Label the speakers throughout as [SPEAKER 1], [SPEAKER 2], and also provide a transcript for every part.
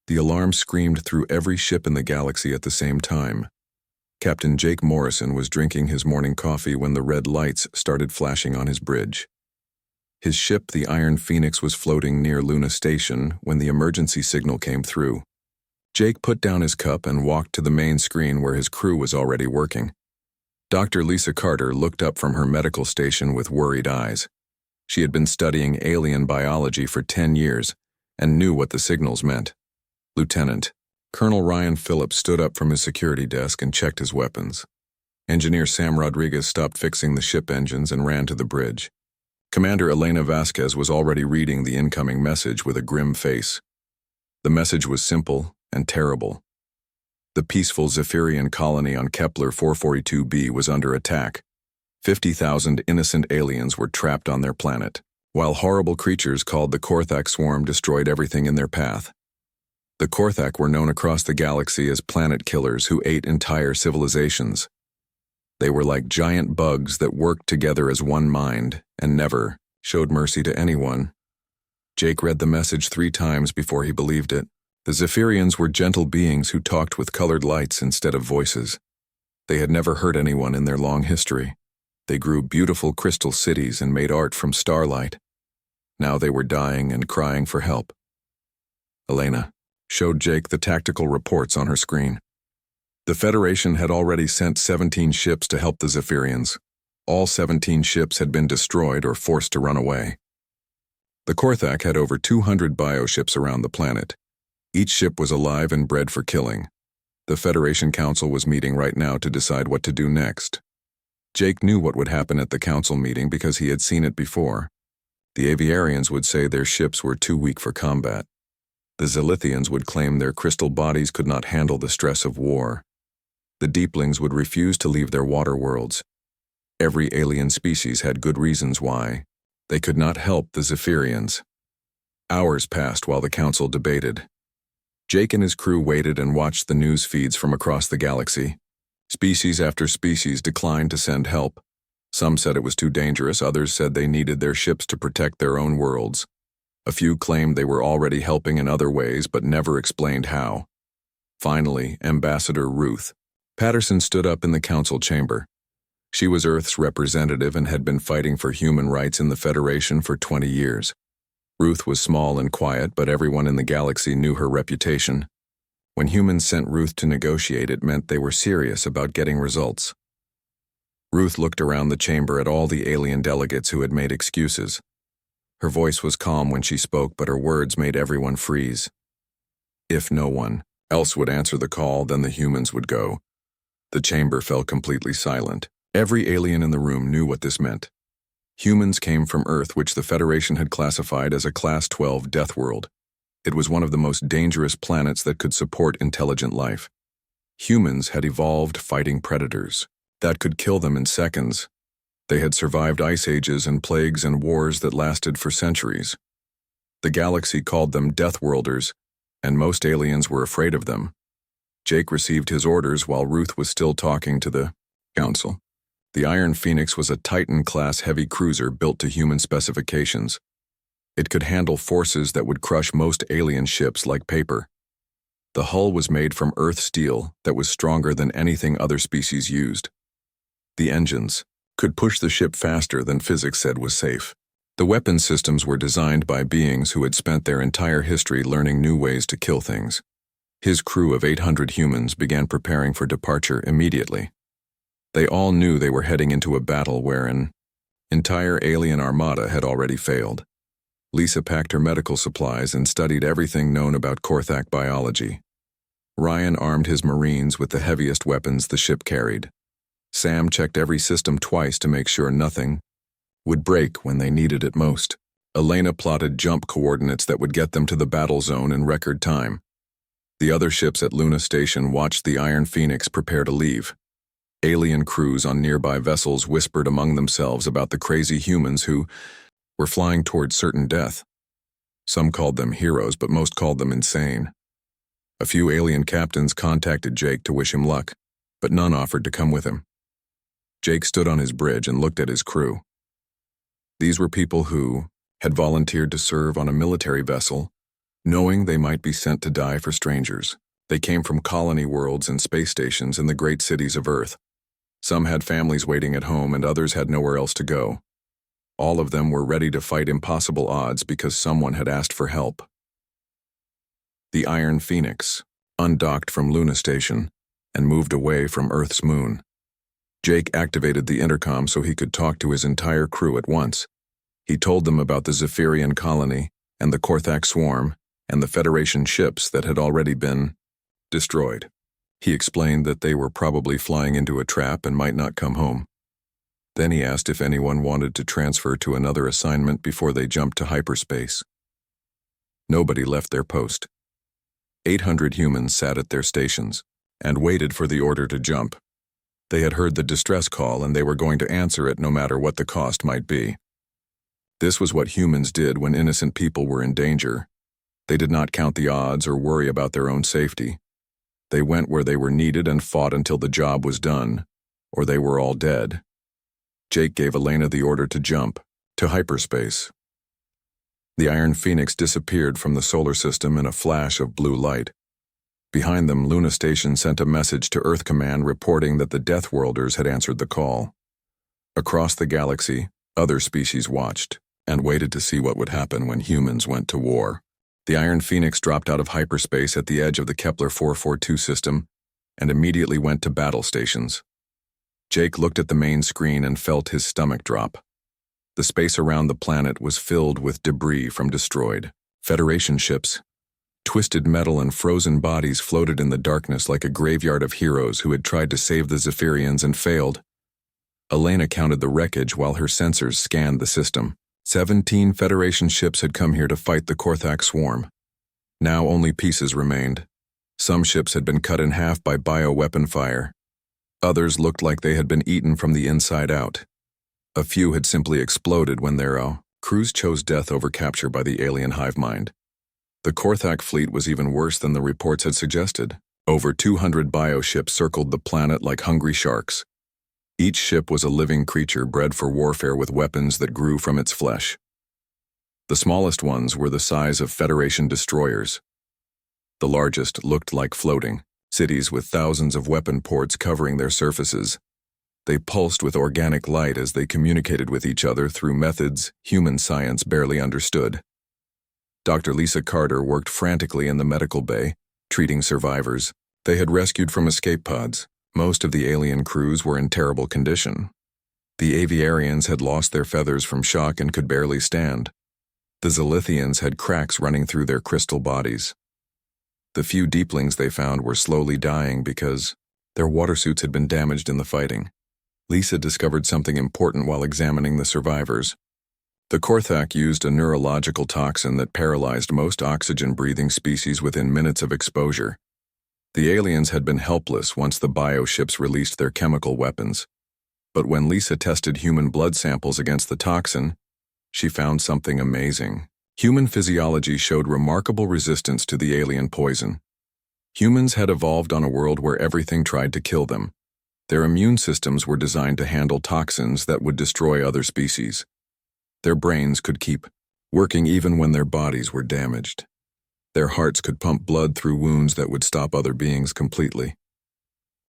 [SPEAKER 1] The alarm screamed through every ship in the galaxy at the same time. Captain Jake Morrison was drinking his morning coffee when the red lights started flashing on his bridge. His ship, the Iron Phoenix, was floating near Luna Station when the emergency signal came through. Jake put down his cup and walked to the main screen where his crew was already working. Dr. Lisa Carter looked up from her medical station with worried eyes. She had been studying alien biology for 10 years and knew what the signals meant. Lieutenant Colonel Ryan Phillips stood up from his security desk and checked his weapons. Engineer Sam Rodriguez stopped fixing the ship engines and ran to the bridge. Commander Elena Vasquez was already reading the incoming message with a grim face. The message was simple and terrible. The peaceful Zephyrian colony on Kepler 442b was under attack. 50,000 innocent aliens were trapped on their planet, while horrible creatures called the Korthak swarm destroyed everything in their path. The Korthak were known across the galaxy as planet killers who ate entire civilizations. They were like giant bugs that worked together as one mind and never showed mercy to anyone. Jake read the message 3 times before he believed it. The Zephyrians were gentle beings who talked with colored lights instead of voices. They had never hurt anyone in their long history. They grew beautiful crystal cities and made art from starlight. Now they were dying and crying for help. Elena showed Jake the tactical reports on her screen. The Federation had already sent 17 ships to help the Zephyrians. All 17 ships had been destroyed or forced to run away. The Korthak had over 200 bioships around the planet. Each ship was alive and bred for killing. The Federation Council was meeting right now to decide what to do next. Jake knew what would happen at the council meeting because he had seen it before. The Aviarians would say their ships were too weak for combat. The Zilithians would claim their crystal bodies could not handle the stress of war. The Deeplings would refuse to leave their water worlds. Every alien species had good reasons why. They could not help the Zephyrians. Hours passed while the council debated. Jake and his crew waited and watched the news feeds from across the galaxy. Species after species declined to send help. Some said it was too dangerous, others said they needed their ships to protect their own worlds. A few claimed they were already helping in other ways but never explained how. Finally, Ambassador Ruth Patterson stood up in the council chamber. She was Earth's representative and had been fighting for human rights in the Federation for 20 years. Ruth was small and quiet, but everyone in the galaxy knew her reputation. When humans sent Ruth to negotiate, it meant they were serious about getting results. Ruth looked around the chamber at all the alien delegates who had made excuses. Her voice was calm when she spoke, but her words made everyone freeze. If no one else would answer the call, then the humans would go. The chamber fell completely silent. Every alien in the room knew what this meant. Humans came from Earth, which the Federation had classified as a Class 12 death world. It was one of the most dangerous planets that could support intelligent life. Humans had evolved fighting predators that could kill them in seconds. They had survived ice ages and plagues and wars that lasted for centuries. The galaxy called them Deathworlders, and most aliens were afraid of them. Jake received his orders while Ruth was still talking to the council. The Iron Phoenix was a Titan-class heavy cruiser built to human specifications. It could handle forces that would crush most alien ships like paper. The hull was made from Earth steel that was stronger than anything other species used. The engines could push the ship faster than physics said was safe. The weapon systems were designed by beings who had spent their entire history learning new ways to kill things. His crew of 800 humans began preparing for departure immediately. They all knew they were heading into a battle where an entire alien armada had already failed. Lisa packed her medical supplies and studied everything known about Korthak biology. Ryan armed his Marines with the heaviest weapons the ship carried. Sam checked every system twice to make sure nothing would break when they needed it most. Elena plotted jump coordinates that would get them to the battle zone in record time. The other ships at Luna Station watched the Iron Phoenix prepare to leave. Alien crews on nearby vessels whispered among themselves about the crazy humans who were flying towards certain death. Some called them heroes, but most called them insane. A few alien captains contacted Jake to wish him luck, but none offered to come with him. Jake stood on his bridge and looked at his crew. These were people who had volunteered to serve on a military vessel knowing they might be sent to die for strangers. They came from colony worlds and space stations in the great cities of Earth. Some had families waiting at home and others had nowhere else to go. All of them were ready to fight impossible odds because someone had asked for help. The Iron Phoenix undocked from Luna Station and moved away from Earth's moon. Jake activated the intercom so he could talk to his entire crew at once. He told them about the Zephyrian colony and the Korthak swarm and the Federation ships that had already been destroyed. He explained that they were probably flying into a trap and might not come home. Then he asked if anyone wanted to transfer to another assignment before they jumped to hyperspace. Nobody left their post. 800 humans sat at their stations and waited for the order to jump. They had heard the distress call and they were going to answer it no matter what the cost might be. This was what humans did when innocent people were in danger. They did not count the odds or worry about their own safety. They went where they were needed and fought until the job was done, or they were all dead. Jake gave Elena the order to jump, to hyperspace. The Iron Phoenix disappeared from the solar system in a flash of blue light. Behind them, Luna Station sent a message to Earth Command reporting that the Deathworlders had answered the call. Across the galaxy, other species watched and waited to see what would happen when humans went to war. The Iron Phoenix dropped out of hyperspace at the edge of the Kepler 442 system and immediately went to battle stations. Jake looked at the main screen and felt his stomach drop. The space around the planet was filled with debris from destroyed Federation ships. Twisted metal and frozen bodies floated in the darkness like a graveyard of heroes who had tried to save the Zephyrians and failed. Elena counted the wreckage while her sensors scanned the system. 17 Federation ships had come here to fight the Korthak swarm. Now only pieces remained. Some ships had been cut in half by bioweapon fire. Others looked like they had been eaten from the inside out. A few had simply exploded when their crews chose death over capture by the alien hive mind. The Korthak fleet was even worse than the reports had suggested. Over 200 bioships circled the planet like hungry sharks. Each ship was a living creature bred for warfare with weapons that grew from its flesh. The smallest ones were the size of Federation destroyers. The largest looked like floating cities with thousands of weapon ports covering their surfaces. They pulsed with organic light as they communicated with each other through methods human science barely understood. Dr. Lisa Carter worked frantically in the medical bay, treating survivors they had rescued from escape pods. Most of the alien crews were in terrible condition. The Aviarians had lost their feathers from shock and could barely stand. The Zilithians had cracks running through their crystal bodies. The few deeplings they found were slowly dying because their water suits had been damaged in the fighting. Lisa discovered something important while examining the survivors. The Korthak used a neurological toxin that paralyzed most oxygen-breathing species within minutes of exposure. The aliens had been helpless once the bioships released their chemical weapons. But when Lisa tested human blood samples against the toxin, she found something amazing. Human physiology showed remarkable resistance to the alien poison. Humans had evolved on a world where everything tried to kill them. Their immune systems were designed to handle toxins that would destroy other species. Their brains could keep working even when their bodies were damaged. Their hearts could pump blood through wounds that would stop other beings completely.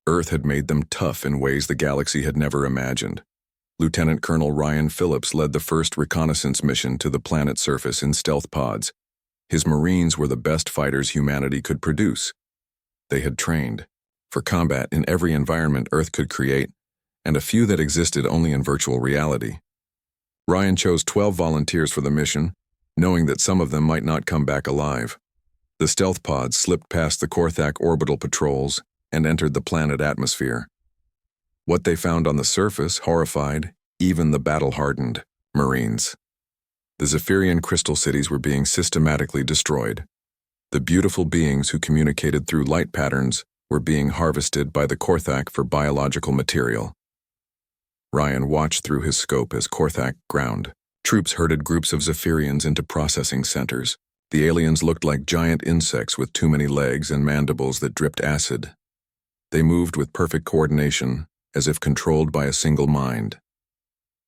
[SPEAKER 1] Earth had made them tough in ways the galaxy had never imagined. Lieutenant Colonel Ryan Phillips led the first reconnaissance mission to the planet's surface in stealth pods. His Marines were the best fighters humanity could produce. They had trained for combat in every environment Earth could create, and a few that existed only in virtual reality. Ryan chose 12 volunteers for the mission, knowing that some of them might not come back alive. The stealth pods slipped past the Korthak orbital patrols and entered the planet atmosphere. What they found on the surface horrified even the battle-hardened Marines. The Zephyrian crystal cities were being systematically destroyed. The beautiful beings who communicated through light patterns were being harvested by the Korthak for biological material. Ryan watched through his scope as Korthak ground. Troops herded groups of Zephyrians into processing centers. The aliens looked like giant insects with too many legs and mandibles that dripped acid. They moved with perfect coordination, as if controlled by a single mind.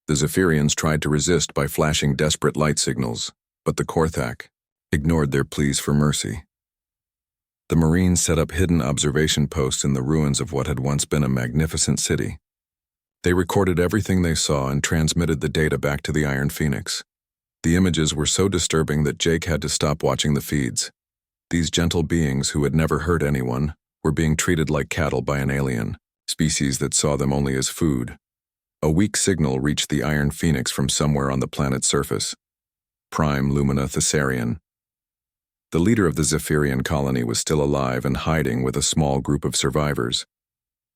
[SPEAKER 1] The Zephyrians tried to resist by flashing desperate light signals, but the Korthak ignored their pleas for mercy. The Marines set up hidden observation posts in the ruins of what had once been a magnificent city. They recorded everything they saw and transmitted the data back to the Iron Phoenix. The images were so disturbing that Jake had to stop watching the feeds. These gentle beings who had never hurt anyone were being treated like cattle by an alien species that saw them only as food. A weak signal reached the Iron Phoenix from somewhere on the planet's surface. Prime Lumina Thessarian. The leader of the Zephyrian colony was still alive and hiding with a small group of survivors.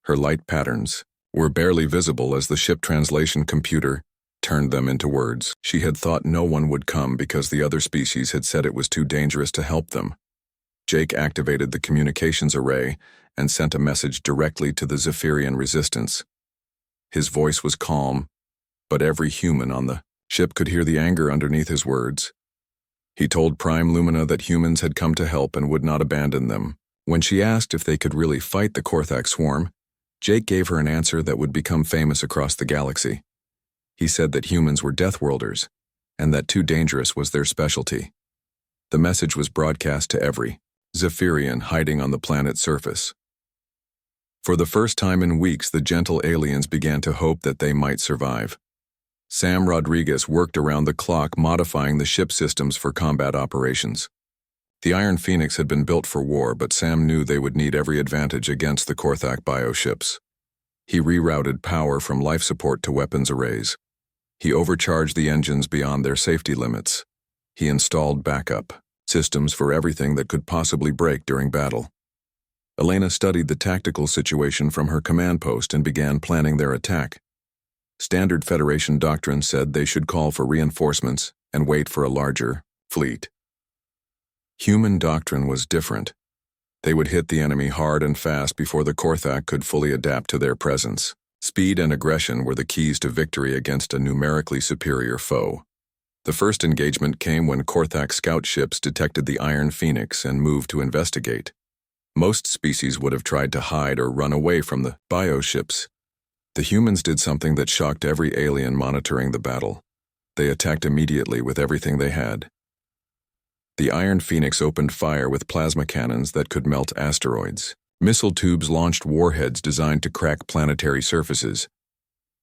[SPEAKER 1] Her light patterns were barely visible as the ship translation computer turned them into words. She had thought no one would come because the other species had said it was too dangerous to help them. Jake activated the communications array and sent a message directly to the Zephyrian resistance. His voice was calm, but every human on the ship could hear the anger underneath his words. He told Prime Lumina that humans had come to help and would not abandon them. When she asked if they could really fight the Korthak swarm, Jake gave her an answer that would become famous across the galaxy. He said that humans were Deathworlders, and that too dangerous was their specialty. The message was broadcast to every Zephyrian hiding on the planet's surface. For the first time in weeks, the gentle aliens began to hope that they might survive. Sam Rodriguez worked around the clock modifying the ship systems for combat operations. The Iron Phoenix had been built for war, but Sam knew they would need every advantage against the Korthak bioships. He rerouted power from life support to weapons arrays. He overcharged the engines beyond their safety limits. He installed backup systems for everything that could possibly break during battle. Elena studied the tactical situation from her command post and began planning their attack. Standard Federation doctrine said they should call for reinforcements and wait for a larger fleet. Human doctrine was different. They would hit the enemy hard and fast before the Korthak could fully adapt to their presence. Speed and aggression were the keys to victory against a numerically superior foe. The first engagement came when Korthak scout ships detected the Iron Phoenix and moved to investigate. Most species would have tried to hide or run away from the bioships. The humans did something that shocked every alien monitoring the battle. They attacked immediately with everything they had. The Iron Phoenix opened fire with plasma cannons that could melt asteroids. Missile tubes launched warheads designed to crack planetary surfaces.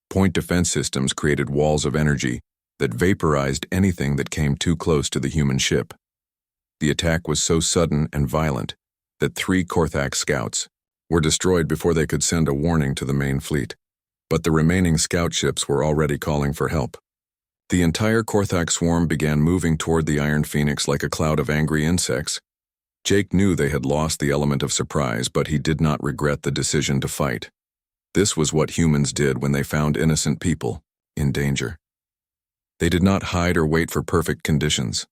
[SPEAKER 1] Point defense systems created walls of energy that vaporized anything that came too close to the human ship. The attack was so sudden and violent that 3 Korthak scouts were destroyed before they could send a warning to the main fleet. But the remaining scout ships were already calling for help. The entire Korthak swarm began moving toward the Iron Phoenix like a cloud of angry insects. Jake knew they had lost the element of surprise, but he did not regret the decision to fight. This was what humans did when they found innocent people in danger. They did not hide or wait for perfect conditions.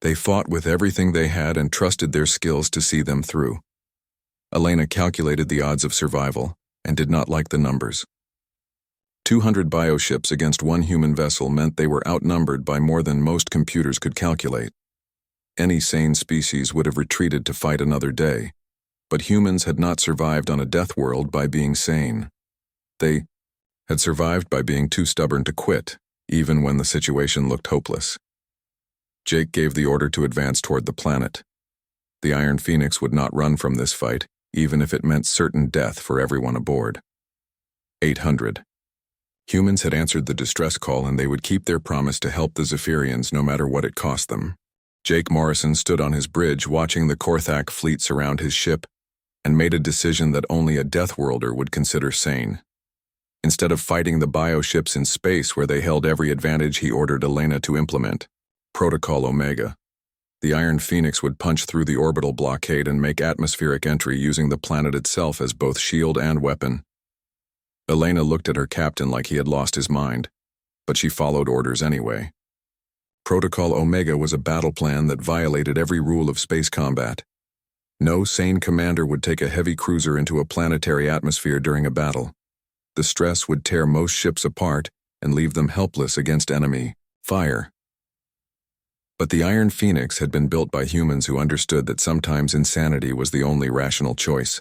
[SPEAKER 1] They fought with everything they had and trusted their skills to see them through. Elena calculated the odds of survival and did not like the numbers. 200 bioships against 1 human vessel meant they were outnumbered by more than most computers could calculate. Any sane species would have retreated to fight another day, but humans had not survived on a death world by being sane. They had survived by being too stubborn to quit, even when the situation looked hopeless. Jake gave the order to advance toward the planet. The Iron Phoenix would not run from this fight, even if it meant certain death for everyone aboard. 800. Humans had answered the distress call, and they would keep their promise to help the Zephyrians no matter what it cost them. Jake Morrison stood on his bridge watching the Korthak fleet surround his ship and made a decision that only a Deathworlder would consider sane. Instead of fighting the bioships in space where they held every advantage, he ordered Elena to implement Protocol Omega. The Iron Phoenix would punch through the orbital blockade and make atmospheric entry using the planet itself as both shield and weapon. Elena looked at her captain like he had lost his mind, but she followed orders anyway. Protocol Omega was a battle plan that violated every rule of space combat. No sane commander would take a heavy cruiser into a planetary atmosphere during a battle. The stress would tear most ships apart and leave them helpless against enemy fire. But the Iron Phoenix had been built by humans who understood that sometimes insanity was the only rational choice.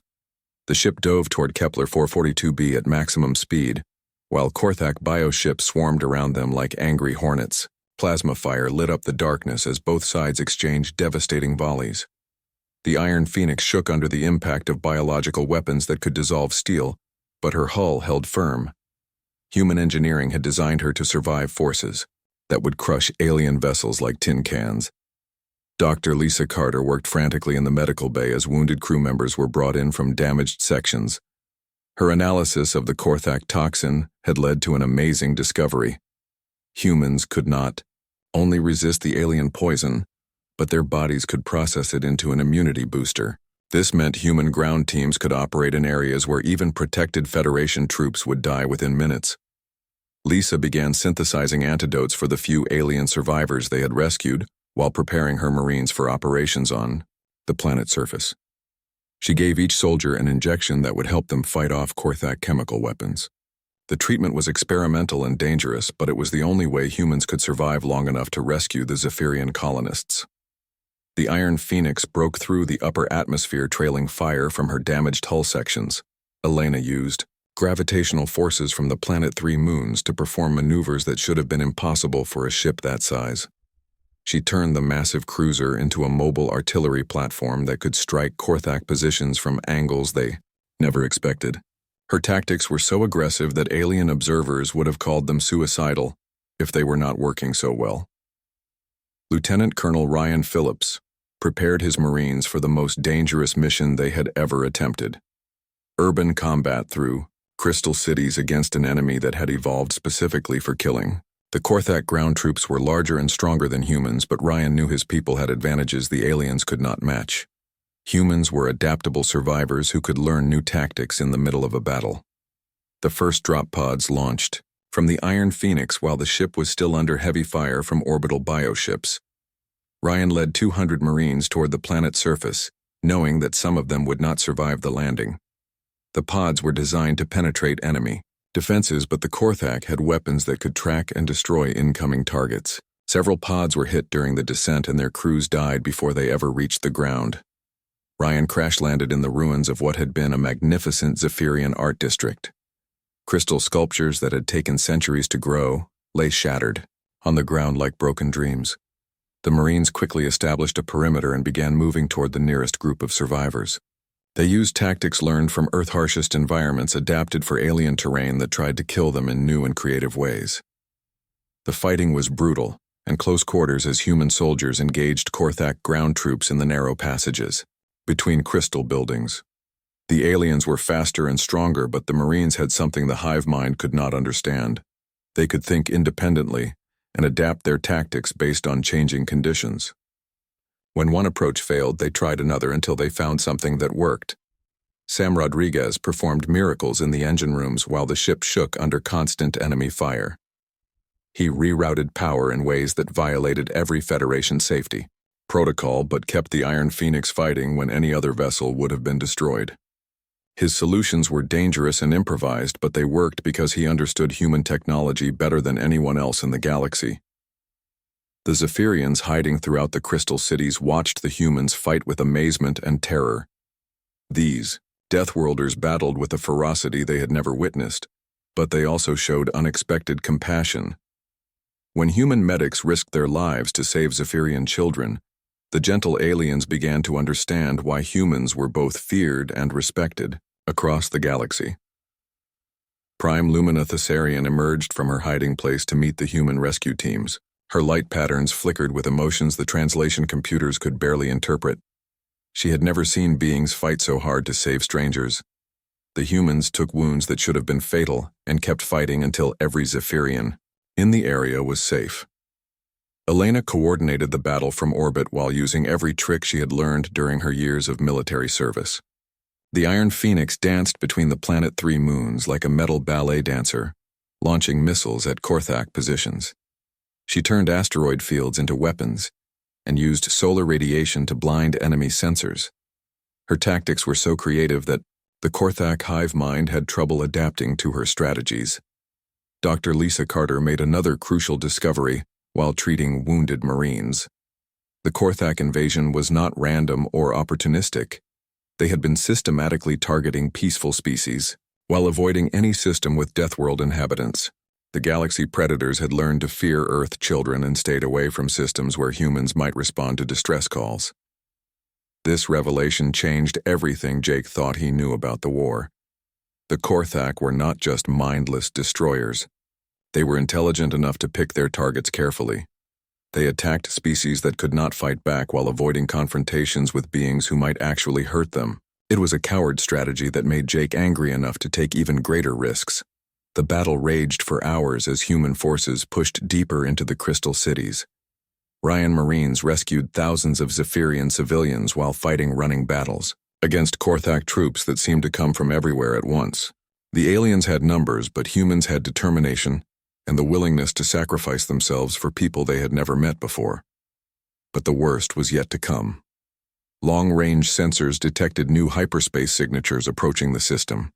[SPEAKER 1] The ship dove toward Kepler 442b at maximum speed, while Korthak bioships swarmed around them like angry hornets. Plasma fire lit up the darkness as both sides exchanged devastating volleys. The Iron Phoenix shook under the impact of biological weapons that could dissolve steel, but her hull held firm. Human engineering had designed her to survive forces that would crush alien vessels like tin cans. Dr. Lisa Carter worked frantically in the medical bay as wounded crew members were brought in from damaged sections. Her analysis of the Korthak toxin had led to an amazing discovery. Humans could not only resist the alien poison, but their bodies could process it into an immunity booster. This meant human ground teams could operate in areas where even protected Federation troops would die within minutes. Lisa began synthesizing antidotes for the few alien survivors they had rescued while preparing her Marines for operations on the planet's surface. She gave each soldier an injection that would help them fight off Korthak chemical weapons. The treatment was experimental and dangerous, but it was the only way humans could survive long enough to rescue the Zephyrian colonists. The Iron Phoenix broke through the upper atmosphere, trailing fire from her damaged hull sections. Elena used gravitational forces from the planet 3 moons to perform maneuvers that should have been impossible for a ship that size. She turned the massive cruiser into a mobile artillery platform that could strike Korthak positions from angles they never expected. Her tactics were so aggressive that alien observers would have called them suicidal if they were not working so well. Lieutenant Colonel Ryan Phillips prepared his Marines for the most dangerous mission they had ever attempted: urban combat through crystal cities against an enemy that had evolved specifically for killing. The Korthak ground troops were larger and stronger than humans, but Ryan knew his people had advantages the aliens could not match. Humans were adaptable survivors who could learn new tactics in the middle of a battle. The first drop pods launched from the Iron Phoenix while the ship was still under heavy fire from orbital bioships. Ryan led 200 Marines toward the planet's surface, knowing that some of them would not survive the landing. The pods were designed to penetrate enemy defenses, but the Korthak had weapons that could track and destroy incoming targets. Several pods were hit during the descent and their crews died before they ever reached the ground. Ryan crash-landed in the ruins of what had been a magnificent Zephyrian art district. Crystal sculptures that had taken centuries to grow lay shattered on the ground like broken dreams. The Marines quickly established a perimeter and began moving toward the nearest group of survivors. They used tactics learned from Earth-harshest environments adapted for alien terrain that tried to kill them in new and creative ways. The fighting was brutal and close quarters as human soldiers engaged Korthak ground troops in the narrow passages between crystal buildings. The aliens were faster and stronger, but the Marines had something the hive mind could not understand. They could think independently and adapt their tactics based on changing conditions. When one approach failed, they tried another until they found something that worked. Sam Rodriguez performed miracles in the engine rooms while the ship shook under constant enemy fire. He rerouted power in ways that violated every Federation safety protocol but kept the Iron Phoenix fighting when any other vessel would have been destroyed. His solutions were dangerous and improvised, but they worked because he understood human technology better than anyone else in the galaxy. The Zephyrians hiding throughout the crystal cities watched the humans fight with amazement and terror. These Deathworlders battled with a ferocity they had never witnessed, but they also showed unexpected compassion. When human medics risked their lives to save Zephyrian children, the gentle aliens began to understand why humans were both feared and respected across the galaxy. Prime Lumina Thessarian emerged from her hiding place to meet the human rescue teams. Her light patterns flickered with emotions the translation computers could barely interpret. She had never seen beings fight so hard to save strangers. The humans took wounds that should have been fatal and kept fighting until every Zephyrian in the area was safe. Elena coordinated the battle from orbit while using every trick she had learned during her years of military service. The Iron Phoenix danced between the planet 3 moons like a metal ballet dancer, launching missiles at Korthak positions. She turned asteroid fields into weapons and used solar radiation to blind enemy sensors. Her tactics were so creative that the Korthak hive mind had trouble adapting to her strategies. Dr. Lisa Carter made another crucial discovery while treating wounded Marines. The Korthak invasion was not random or opportunistic. They had been systematically targeting peaceful species while avoiding any system with Deathworld inhabitants. The galaxy predators had learned to fear Earth children and stayed away from systems where humans might respond to distress calls. This revelation changed everything Jake thought he knew about the war. The Korthak were not just mindless destroyers. They were intelligent enough to pick their targets carefully. They attacked species that could not fight back while avoiding confrontations with beings who might actually hurt them. It was a coward strategy that made Jake angry enough to take even greater risks. The battle raged for hours as human forces pushed deeper into the crystal cities. Ryan Marines rescued thousands of Zephyrian civilians while fighting running battles against Korthak troops that seemed to come from everywhere at once. The aliens had numbers, but humans had determination and the willingness to sacrifice themselves for people they had never met before. But the worst was yet to come. Long-range sensors detected new hyperspace signatures approaching the system.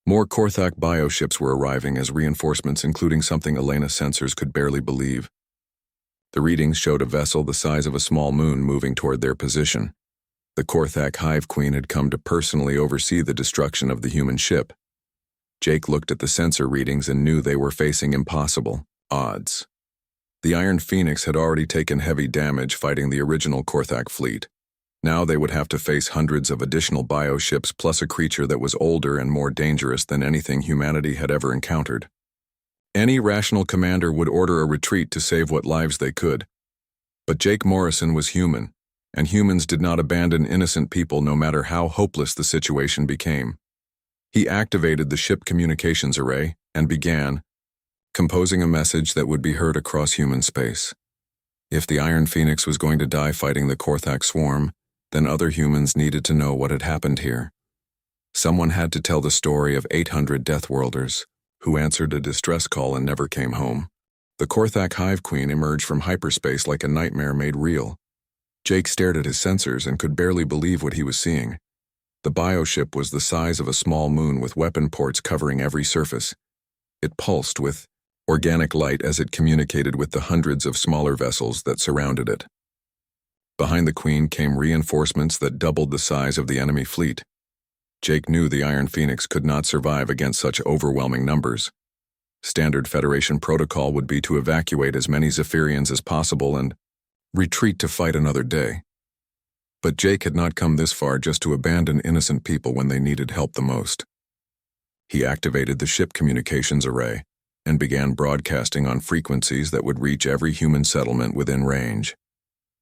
[SPEAKER 1] More Korthak bioships were arriving as reinforcements, including something Elena's sensors could barely believe. The readings showed a vessel the size of a small moon moving toward their position. The Korthak Hive Queen had come to personally oversee the destruction of the human ship. Jake looked at the sensor readings and knew they were facing impossible odds. The Iron Phoenix had already taken heavy damage fighting the original Korthak fleet. Now they would have to face hundreds of additional bioships plus a creature that was older and more dangerous than anything humanity had ever encountered. Any rational commander would order a retreat to save what lives they could. But Jake Morrison was human, and humans did not abandon innocent people no matter how hopeless the situation became. He activated the ship communications array and began composing a message that would be heard across human space. If the Iron Phoenix was going to die fighting the Korthak swarm, then other humans needed to know what had happened here. Someone had to tell the story of 800 Deathworlders who answered a distress call and never came home. The Korthak Hive Queen emerged from hyperspace like a nightmare made real. Jake stared at his sensors and could barely believe what he was seeing. The bioship was the size of a small moon with weapon ports covering every surface. It pulsed with organic light as it communicated with the hundreds of smaller vessels that surrounded it. Behind the Queen came reinforcements that doubled the size of the enemy fleet. Jake knew the Iron Phoenix could not survive against such overwhelming numbers. Standard Federation protocol would be to evacuate as many Zephyrians as possible and retreat to fight another day. But Jake had not come this far just to abandon innocent people when they needed help the most. He activated the ship communications array and began broadcasting on frequencies that would reach every human settlement within range.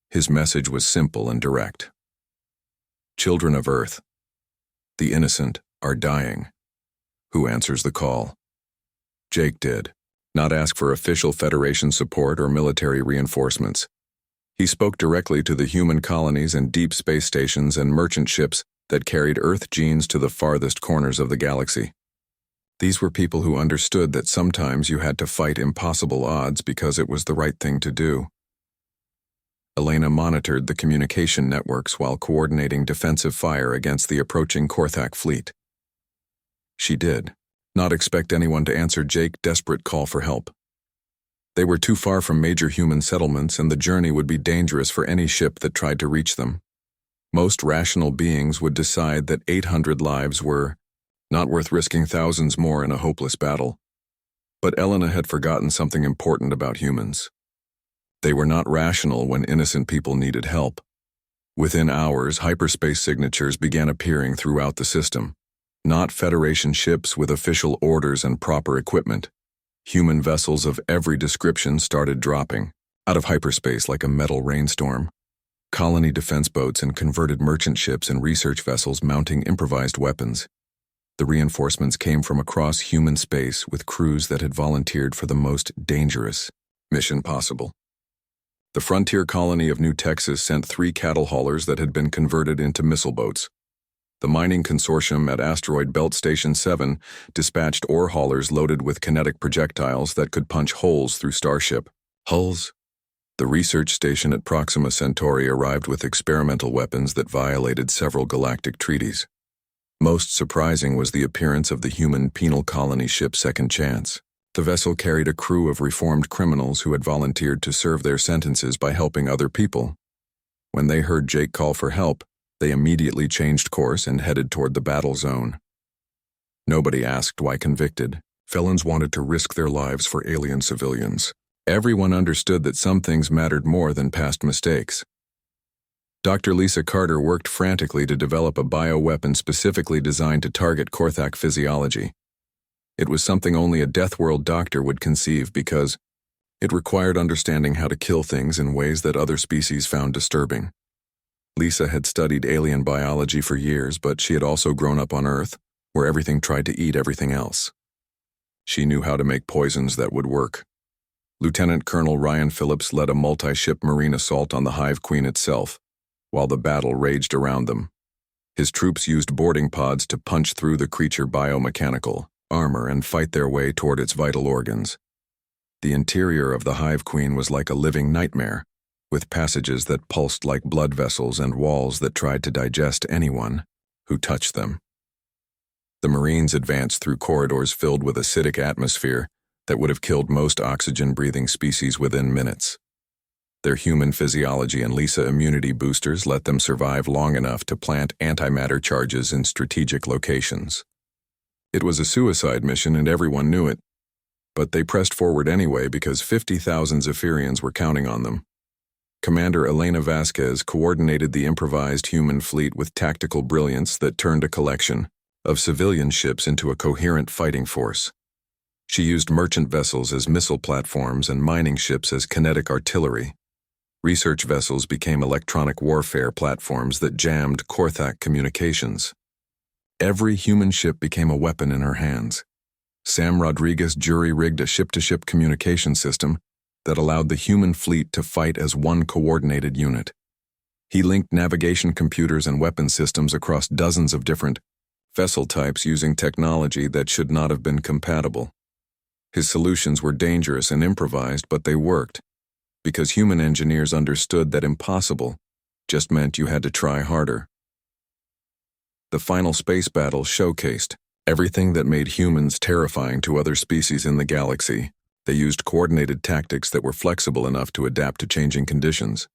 [SPEAKER 1] His message was simple and direct. Children of Earth, the innocent are dying. Who answers the call? Jake did, not ask for official Federation support or military reinforcements. He spoke directly to the human colonies and deep space stations and merchant ships that carried Earth genes to the farthest corners of the galaxy. These were people who understood that sometimes you had to fight impossible odds because it was the right thing to do. Elena monitored the communication networks while coordinating defensive fire against the approaching Korthak fleet. She did not expect anyone to answer Jake's desperate call for help. They were too far from major human settlements, and the journey would be dangerous for any ship that tried to reach them. Most rational beings would decide that 800 lives were not worth risking thousands more in a hopeless battle. But Elena had forgotten something important about humans. They were not rational when innocent people needed help. Within hours, hyperspace signatures began appearing throughout the system. Not Federation ships with official orders and proper equipment. Human vessels of every description started dropping out of hyperspace like a metal rainstorm. Colony defense boats and converted merchant ships and research vessels mounting improvised weapons. The reinforcements came from across human space with crews that had volunteered for the most dangerous mission possible. The frontier colony of New Texas sent 3 cattle haulers that had been converted into missile boats. The mining consortium at Asteroid Belt Station 7 dispatched ore haulers loaded with kinetic projectiles that could punch holes through starship hulls. The research station at Proxima Centauri arrived with experimental weapons that violated several galactic treaties. Most surprising was the appearance of the human penal colony ship Second Chance. The vessel carried a crew of reformed criminals who had volunteered to serve their sentences by helping other people. When they heard Jake call for help, they immediately changed course and headed toward the battle zone. Nobody asked why convicted, Felons wanted to risk their lives for alien civilians. Everyone understood that some things mattered more than past mistakes. Dr. Lisa Carter worked frantically to develop a bioweapon specifically designed to target Korthak physiology. It was something only a Deathworld doctor would conceive because it required understanding how to kill things in ways that other species found disturbing. Lisa had studied alien biology for years, but she had also grown up on Earth, where everything tried to eat everything else. She knew how to make poisons that would work. Lieutenant Colonel Ryan Phillips led a multi-ship marine assault on the Hive Queen itself, while the battle raged around them. His troops used boarding pods to punch through the creature biomechanical armor and fight their way toward its vital organs. The interior of the Hive Queen was like a living nightmare, with passages that pulsed like blood vessels and walls that tried to digest anyone who touched them. The Marines advanced through corridors filled with acidic atmosphere that would have killed most oxygen-breathing species within minutes. Their human physiology and Lisa immunity boosters let them survive long enough to plant antimatter charges in strategic locations. It was a suicide mission and everyone knew it, but they pressed forward anyway because 50,000 Zephyrians were counting on them. Commander Elena Vasquez coordinated the improvised human fleet with tactical brilliance that turned a collection of civilian ships into a coherent fighting force. She used merchant vessels as missile platforms and mining ships as kinetic artillery. Research vessels became electronic warfare platforms that jammed Korthak communications. Every human ship became a weapon in her hands. Sam Rodriguez jury-rigged a ship-to-ship communication system that allowed the human fleet to fight as one coordinated unit. He linked navigation computers and weapon systems across dozens of different vessel types using technology that should not have been compatible. His solutions were dangerous and improvised, but they worked, because human engineers understood that impossible just meant you had to try harder. The final space battle showcased everything that made humans terrifying to other species in the galaxy. They used coordinated tactics that were flexible enough to adapt to changing conditions.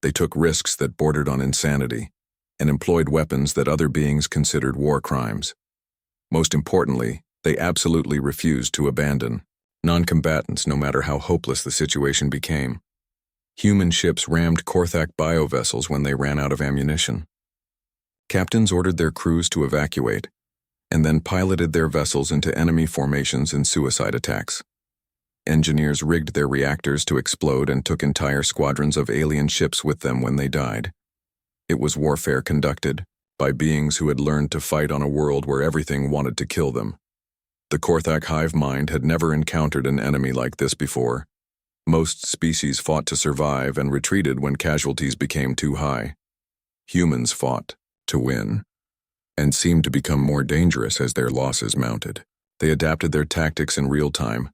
[SPEAKER 1] They took risks that bordered on insanity, and employed weapons that other beings considered war crimes. Most importantly, they absolutely refused to abandon non-combatants no matter how hopeless the situation became. Human ships rammed Korthak biovessels when they ran out of ammunition. Captains ordered their crews to evacuate, and then piloted their vessels into enemy formations in suicide attacks. Engineers rigged their reactors to explode and took entire squadrons of alien ships with them when they died. It was warfare conducted by beings who had learned to fight on a world where everything wanted to kill them. The Korthak hive mind had never encountered an enemy like this before. Most species fought to survive and retreated when casualties became too high. Humans fought to win, and seemed to become more dangerous as their losses mounted. They adapted their tactics in real time,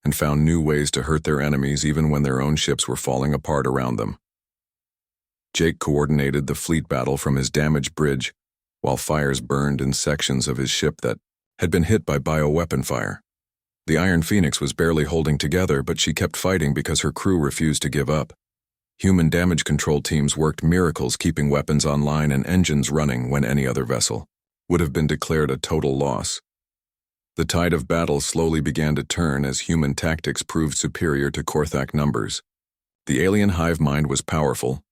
[SPEAKER 1] and found new ways to hurt their enemies even when their own ships were falling apart around them. Jake coordinated the fleet battle from his damaged bridge, while fires burned in sections of his ship that had been hit by bioweapon fire. The Iron Phoenix was barely holding together, but she kept fighting because her crew refused to give up. Human damage control teams worked miracles keeping weapons online and engines running when any other vessel would have been declared a total loss. The tide of battle slowly began to turn as human tactics proved superior to Korthak numbers. The alien hive mind was powerful,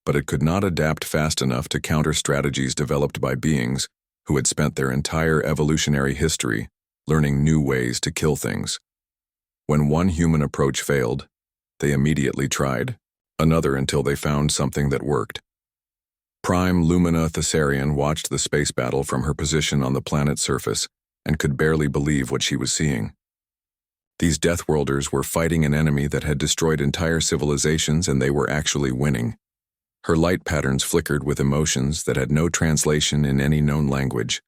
[SPEAKER 1] but it could not adapt fast enough to counter strategies developed by beings who had spent their entire evolutionary history learning new ways to kill things. When one human approach failed, they immediately tried another until they found something that worked. Prime Lumina Thessarian watched the space battle from her position on the planet's surface and could barely believe what she was seeing. These Deathworlders were fighting an enemy that had destroyed entire civilizations, and they were actually winning. Her light patterns flickered with emotions that had no translation in any known language.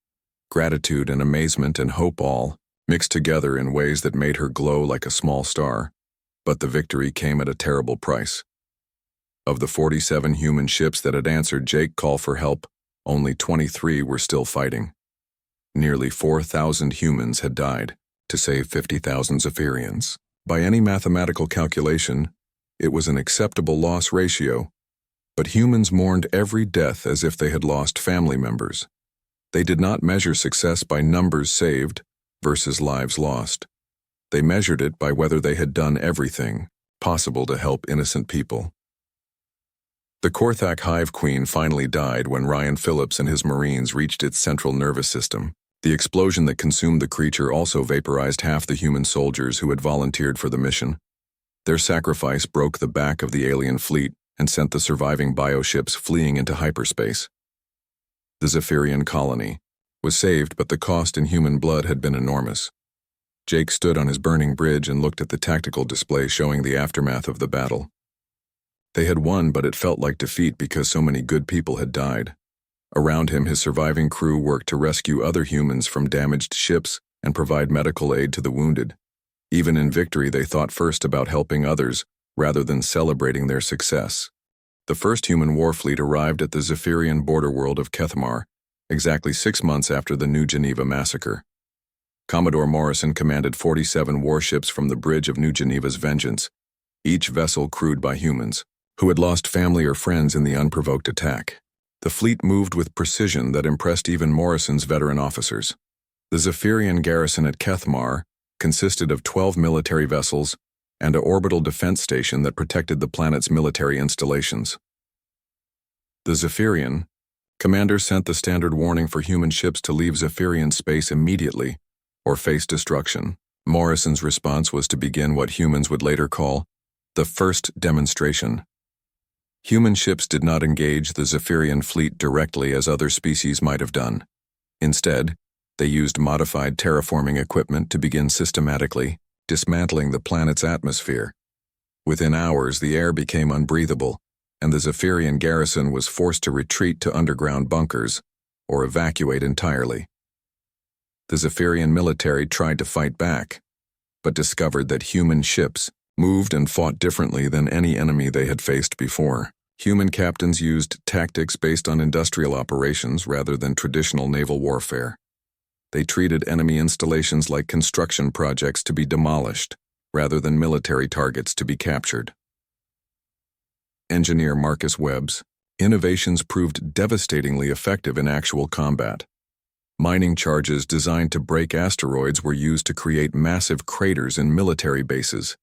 [SPEAKER 1] Gratitude and amazement and hope all mixed together in ways that made her glow like a small star. But the victory came at a terrible price. Of the 47 human ships that had answered Jake's call for help, only 23 were still fighting. Nearly 4,000 humans had died to save 50,000 Zephyrians. By any mathematical calculation, it was an acceptable loss ratio, but humans mourned every death as if they had lost family members. They did not measure success by numbers saved, versus lives lost. They measured it by whether they had done everything possible to help innocent people. The Korthak Hive Queen finally died when Ryan Phillips and his Marines reached its central nervous system. The explosion that consumed the creature also vaporized half the human soldiers who had volunteered for the mission. Their sacrifice broke the back of the alien fleet and sent the surviving bioships fleeing into hyperspace. The Zephyrian colony was saved, but the cost in human blood had been enormous. Jake stood on his burning bridge and looked at the tactical display showing the aftermath of the battle. They had won, but it felt like defeat because so many good people had died. Around him, his surviving crew worked to rescue other humans from damaged ships and provide medical aid to the wounded. Even in victory, they thought first about helping others rather than celebrating their success. The first human war fleet arrived at the Zephyrian border world of Kethmar, exactly 6 months after the New Geneva massacre. Commodore Morrison commanded 47 warships from the bridge of New Geneva's Vengeance, each vessel crewed by humans who had lost family or friends in the unprovoked attack. The fleet moved with precision that impressed even Morrison's veteran officers. The Zephyrian garrison at Kethmar consisted of 12 military vessels and an orbital defense station that protected the planet's military installations. The Zephyrian commander sent the standard warning for human ships to leave Zephyrian space immediately or face destruction. Morrison's response was to begin what humans would later call the first demonstration. Human ships did not engage the Zephyrian fleet directly as other species might have done. Instead, they used modified terraforming equipment to begin systematically dismantling the planet's atmosphere. Within hours, the air became unbreathable, and the Zephyrian garrison was forced to retreat to underground bunkers or evacuate entirely. The Zephyrian military tried to fight back, but discovered that human ships moved and fought differently than any enemy they had faced before. Human captains used tactics based on industrial operations rather than traditional naval warfare. They treated enemy installations like construction projects to be demolished, rather than military targets to be captured. Engineer Marcus Webb's innovations proved devastatingly effective in actual combat. Mining charges designed to break asteroids were used to create massive craters in military bases.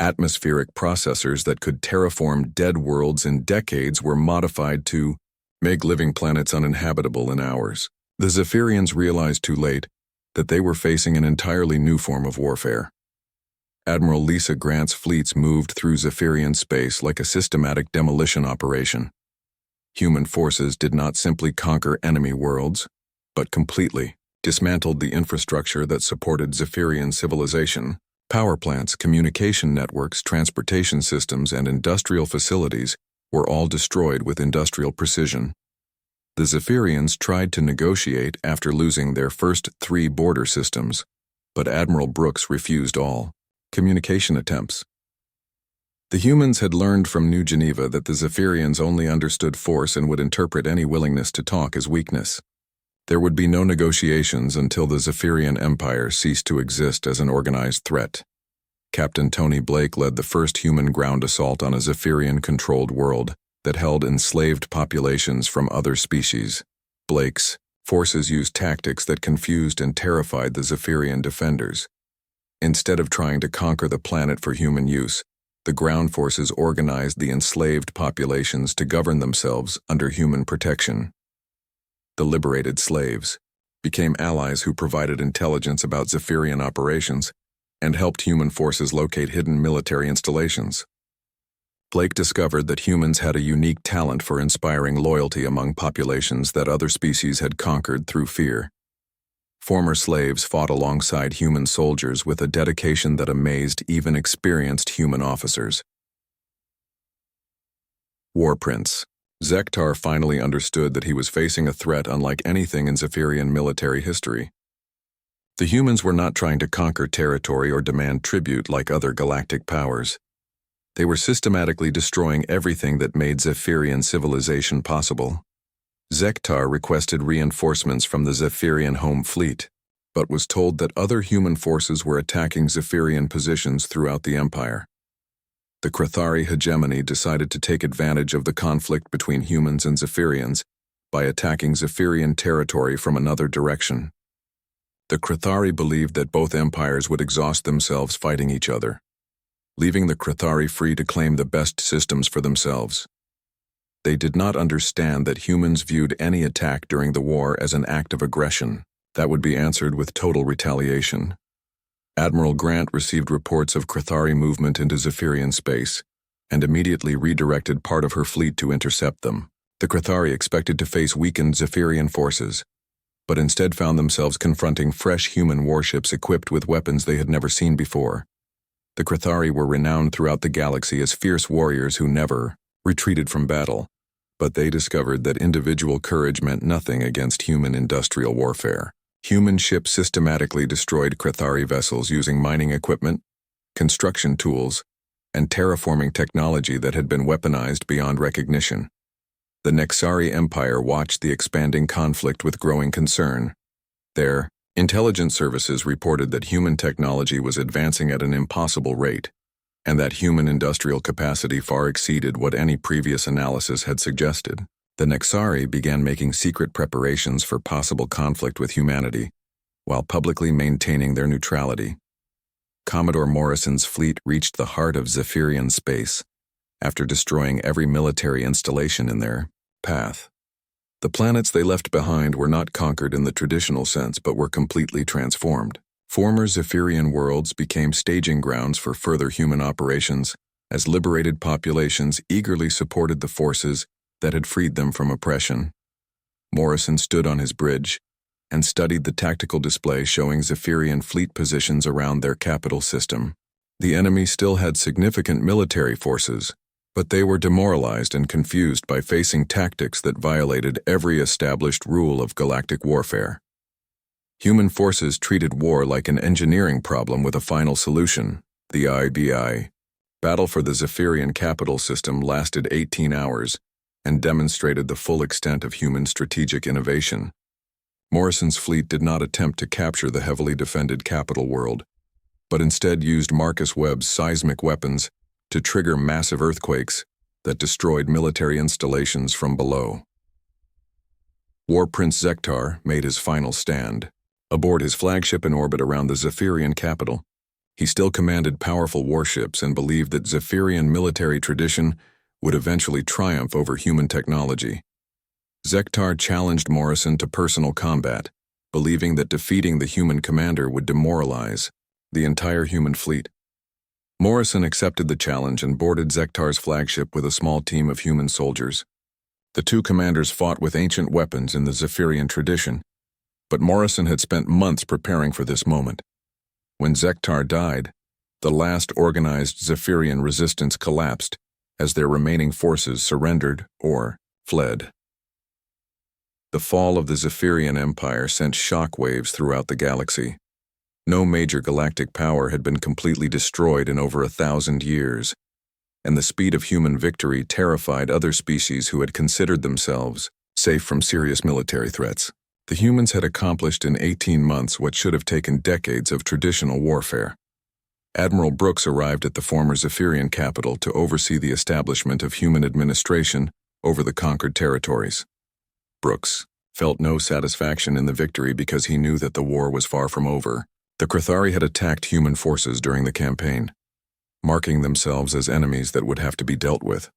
[SPEAKER 1] Atmospheric processors that could terraform dead worlds in decades were modified to make living planets uninhabitable in hours. The Zephyrians realized too late that they were facing an entirely new form of warfare. Admiral Lisa Grant's fleets moved through Zephyrian space like a systematic demolition operation. Human forces did not simply conquer enemy worlds, but completely dismantled the infrastructure that supported Zephyrian civilization. Power plants, communication networks, transportation systems, and industrial facilities were all destroyed with industrial precision. The Zephyrians tried to negotiate after losing their first 3 border systems, but Admiral Brooks refused all communication attempts. The humans had learned from New Geneva that the Zephyrians only understood force and would interpret any willingness to talk as weakness. There would be no negotiations until the Zephyrian Empire ceased to exist as an organized threat. Captain Tony Blake led the first human ground assault on a Zephyrian-controlled world that held enslaved populations from other species. Blake's forces used tactics that confused and terrified the Zephyrian defenders. Instead of trying to conquer the planet for human use, the ground forces organized the enslaved populations to govern themselves under human protection. The liberated slaves became allies who provided intelligence about Zephyrian operations and helped human forces locate hidden military installations. Blake discovered that humans had a unique talent for inspiring loyalty among populations that other species had conquered through fear. Former slaves fought alongside human soldiers with a dedication that amazed even experienced human officers. War Prince. Zektar finally understood that he was facing a threat unlike anything in Zephyrian military history. The humans were not trying to conquer territory or demand tribute like other galactic powers. They were systematically destroying everything that made Zephyrian civilization possible. Zektar requested reinforcements from the Zephyrian home fleet, but was told that other human forces were attacking Zephyrian positions throughout the Empire. The Krathari hegemony decided to take advantage of the conflict between humans and Zephyrians by attacking Zephyrian territory from another direction. The Crithari believed that both empires would exhaust themselves fighting each other, leaving the Crithari free to claim the best systems for themselves. They did not understand that humans viewed any attack during the war as an act of aggression that would be answered with total retaliation. Admiral Grant received reports of Crithari movement into Zephyrian space and immediately redirected part of her fleet to intercept them. The Crithari expected to face weakened Zephyrian forces, but instead found themselves confronting fresh human warships equipped with weapons they had never seen before. The Crithari were renowned throughout the galaxy as fierce warriors who never retreated from battle, but they discovered that individual courage meant nothing against human industrial warfare. Human ships systematically destroyed Crithari vessels using mining equipment, construction tools, and terraforming technology that had been weaponized beyond recognition. The Nexari Empire watched the expanding conflict with growing concern. Their intelligence services reported that human technology was advancing at an impossible rate, and that human industrial capacity far exceeded what any previous analysis had suggested. The Nexari began making secret preparations for possible conflict with humanity, while publicly maintaining their neutrality. Commodore Morrison's fleet reached the heart of Zephyrian space, after destroying every military installation in their path. The planets they left behind were not conquered in the traditional sense but were completely transformed. Former Zephyrian worlds became staging grounds for further human operations, as liberated populations eagerly supported the forces that had freed them from oppression. Morrison stood on his bridge and studied the tactical display showing Zephyrian fleet positions around their capital system. The enemy still had significant military forces, but they were demoralized and confused by facing tactics that violated every established rule of galactic warfare. Human forces treated war like an engineering problem with a final solution, the IBI. Battle for the Zephyrian capital system lasted 18 hours and demonstrated the full extent of human strategic innovation. Morrison's fleet did not attempt to capture the heavily defended capital world, but instead used Marcus Webb's seismic weapons to trigger massive earthquakes that destroyed military installations from below. War Prince Zektar made his final stand. Aboard his flagship in orbit around the Zephyrian capital, he still commanded powerful warships and believed that Zephyrian military tradition would eventually triumph over human technology. Zektar challenged Morrison to personal combat, believing that defeating the human commander would demoralize the entire human fleet. Morrison accepted the challenge and boarded Zektar's flagship with a small team of human soldiers. The two commanders fought with ancient weapons in the Zephyrian tradition, but Morrison had spent months preparing for this moment. When Zektar died, the last organized Zephyrian resistance collapsed as their remaining forces surrendered or fled. The fall of the Zephyrian Empire sent shockwaves throughout the galaxy. No major galactic power had been completely destroyed in over 1,000 years, and the speed of human victory terrified other species who had considered themselves safe from serious military threats. The humans had accomplished in 18 months what should have taken decades of traditional warfare. Admiral Brooks arrived at the former Zephyrian capital to oversee the establishment of human administration over the conquered territories. Brooks felt no satisfaction in the victory because he knew that the war was far from over. The Crithari had attacked human forces during the campaign, marking themselves as enemies that would have to be dealt with.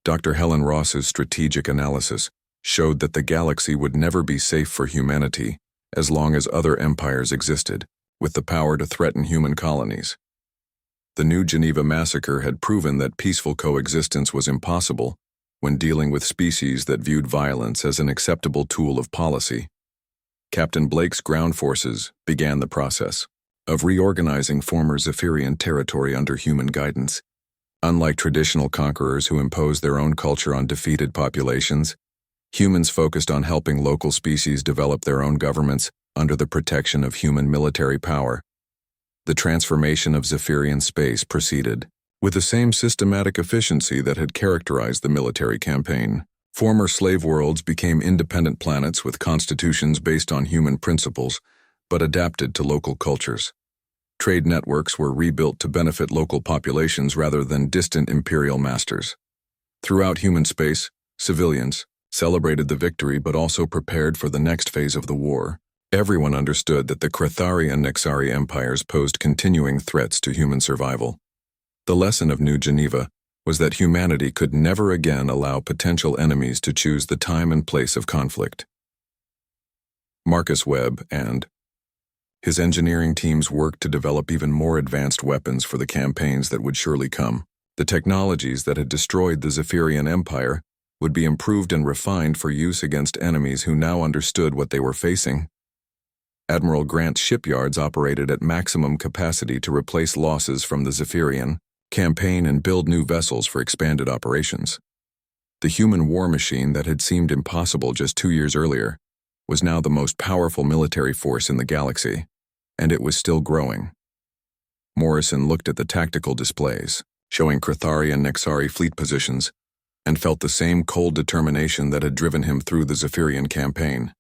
[SPEAKER 1] Dr. Helen Ross's strategic analysis showed that the galaxy would never be safe for humanity as long as other empires existed, with the power to threaten human colonies. The New Geneva massacre had proven that peaceful coexistence was impossible when dealing with species that viewed violence as an acceptable tool of policy. Captain Blake's ground forces began the process of reorganizing former Zephyrian territory under human guidance. Unlike traditional conquerors who imposed their own culture on defeated populations, humans focused on helping local species develop their own governments under the protection of human military power. The transformation of Zephyrian space proceeded with the same systematic efficiency that had characterized the military campaign. Former slave worlds became independent planets with constitutions based on human principles, but adapted to local cultures. Trade networks were rebuilt to benefit local populations rather than distant imperial masters. Throughout human space, civilians celebrated the victory but also prepared for the next phase of the war. Everyone understood that the Krathari and Nexari empires posed continuing threats to human survival. The lesson of New Geneva was that humanity could never again allow potential enemies to choose the time and place of conflict. Marcus Webb and his engineering teams worked to develop even more advanced weapons for the campaigns that would surely come. The technologies that had destroyed the Zephyrian Empire would be improved and refined for use against enemies who now understood what they were facing. Admiral Grant's shipyards operated at maximum capacity to replace losses from the Zephyrian campaign and build new vessels for expanded operations. The human war machine that had seemed impossible just 2 years earlier was now the most powerful military force in the galaxy, and it was still growing. Morrison looked at the tactical displays, showing Krathari and Nexari fleet positions, and felt the same cold determination that had driven him through the Zephyrian campaign.